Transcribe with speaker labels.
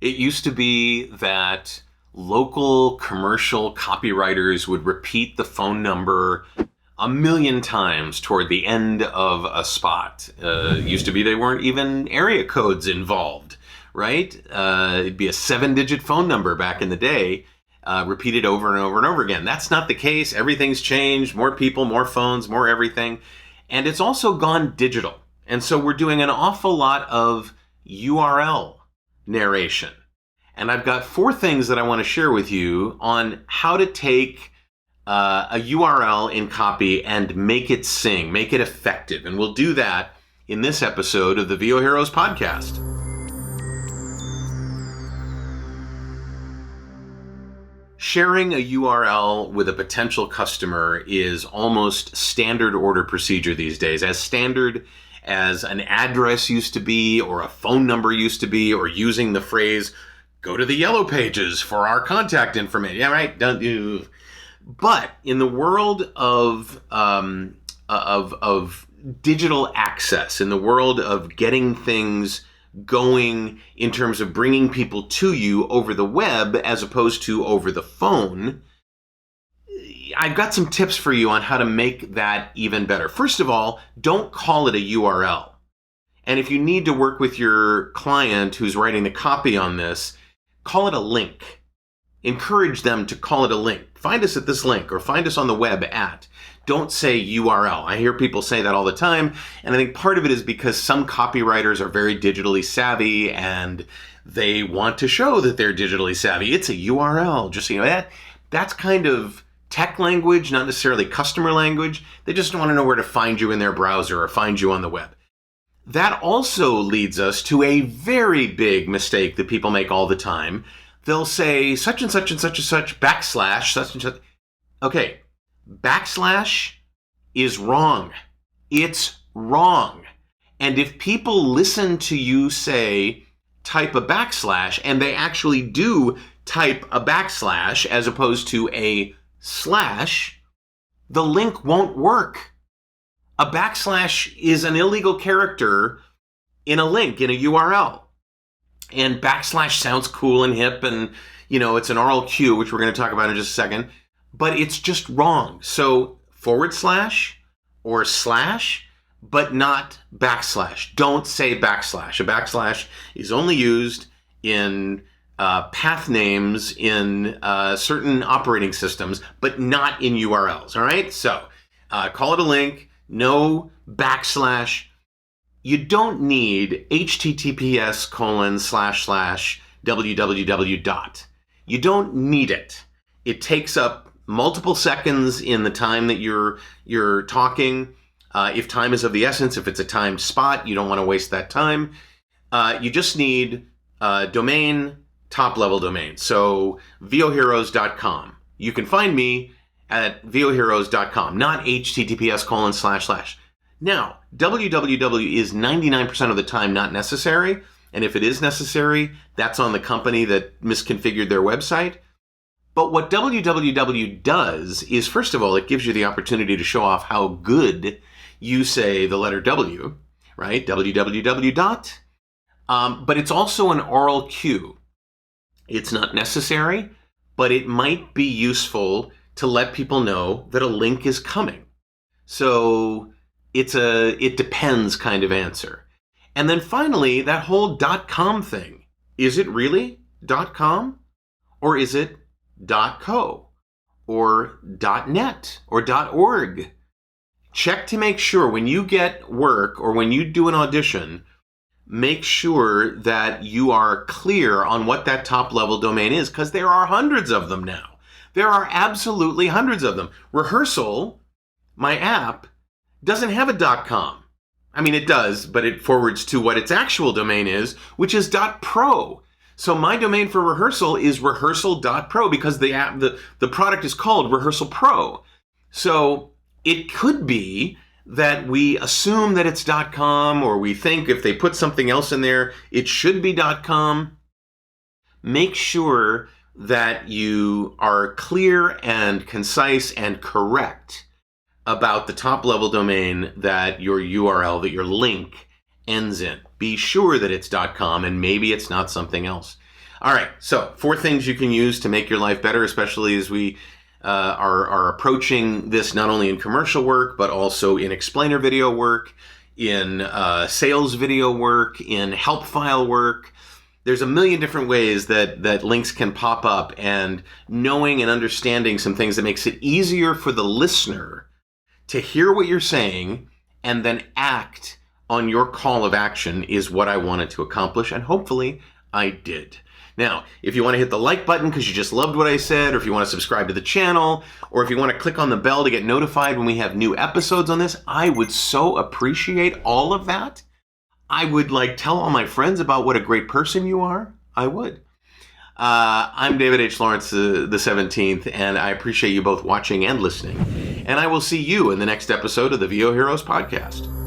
Speaker 1: It used to be that local commercial copywriters would repeat the phone number a million times toward the end of a spot. It used to be they weren't even area codes involved, right? It'd be a 7-digit phone number back in the day, repeated over and over and over again. That's not the case. Everything's changed. More people, more phones, more everything. And it's also gone digital. And so we're doing an awful lot of URL narration. And I've got 4 things that I want to share with you on how to take a URL in copy and make it sing, make it effective. And we'll do that in this episode of the VOHeroes podcast. Sharing a URL with a potential customer is almost standard order procedure these days, as standard as an address used to be, or a phone number used to be, or using the phrase, go to the yellow pages for our contact information. Yeah, right. Don't you? But in the world of digital access, in the world of getting things going in terms of bringing people to you over the web as opposed to over the phone, I've got some tips for you on how to make that even better. First of all, don't call it a URL. And if you need to work with your client who's writing the copy on this, call it a link. Encourage them to call it a link. Find us at this link, or find us on the web at. Don't say URL. I hear people say that all the time, and I think part of it is because some copywriters are very digitally savvy and they want to show that they're digitally savvy. It's a URL. Just so you know, that's kind of tech language, not necessarily customer language. They just want to know where to find you in their browser or find you on the web. That also leads us to a very big mistake that people make all the time. They'll say such and such and such and such, backslash, such and such. Okay, backslash is wrong. It's wrong. And if people listen to you say, type a backslash, and they actually do type a backslash as opposed to a slash, the link won't work. A backslash is an illegal character in a link, in a URL. And backslash sounds cool and hip, and, it's an RLQ, which we're going to talk about in just a second, but it's just wrong. So / or slash, but not backslash. Don't say backslash. A backslash is only used in path names in certain operating systems, but not in URLs, all right? So call it a link, no backslash. You don't need https://www. You don't need it. It takes up multiple seconds in the time that you're talking. If time is of the essence, if it's a timed spot, you don't want to waste that time. You just need domain, top-level domain. So VOHeroes.com. You can find me at VOHeroes.com, not https://. Now, www is 99% of the time not necessary, and if it is necessary, that's on the company that misconfigured their website. But what www does is, first of all, it gives you the opportunity to show off how good you say the letter W, right? www. But it's also an oral cue. It's not necessary, but it might be useful to let people know that a link is coming. So it's a it depends kind of answer. And then finally, that whole .com thing. Is it really .com? Or is it .co? Or .net? Or .org? Check to make sure when you get work or when you do an audition, make sure that you are clear on what that top-level domain is, because there are hundreds of them now. There are absolutely hundreds of them. Rehearsal, my app, doesn't have a .com. I mean, it does, but it forwards to what its actual domain is, which is .pro. So my domain for Rehearsal is rehearsal.pro because the product is called Rehearsal Pro. So it could be that we assume that it's .com, or we think if they put something else in there, it should be .com. Make sure that you are clear and concise and correct about the top-level domain that your URL, that your link ends in. Be sure that it's .com, and maybe it's not something else. All right. So 4 things you can use to make your life better, especially as we are approaching this not only in commercial work, but also in explainer video work, in sales video work, in help file work. There's a million different ways that links can pop up, and knowing and understanding some things that makes it easier for the listener to hear what you're saying and then act on your call of action is what I wanted to accomplish, and hopefully I did. Now, if you want to hit the like button because you just loved what I said, or if you want to subscribe to the channel, or if you want to click on the bell to get notified when we have new episodes on this, I would so appreciate all of that. I would tell all my friends about what a great person you are. I would. I'm David H. Lawrence the 17th, and I appreciate you both watching and listening. And I will see you in the next episode of the VOHeroes podcast.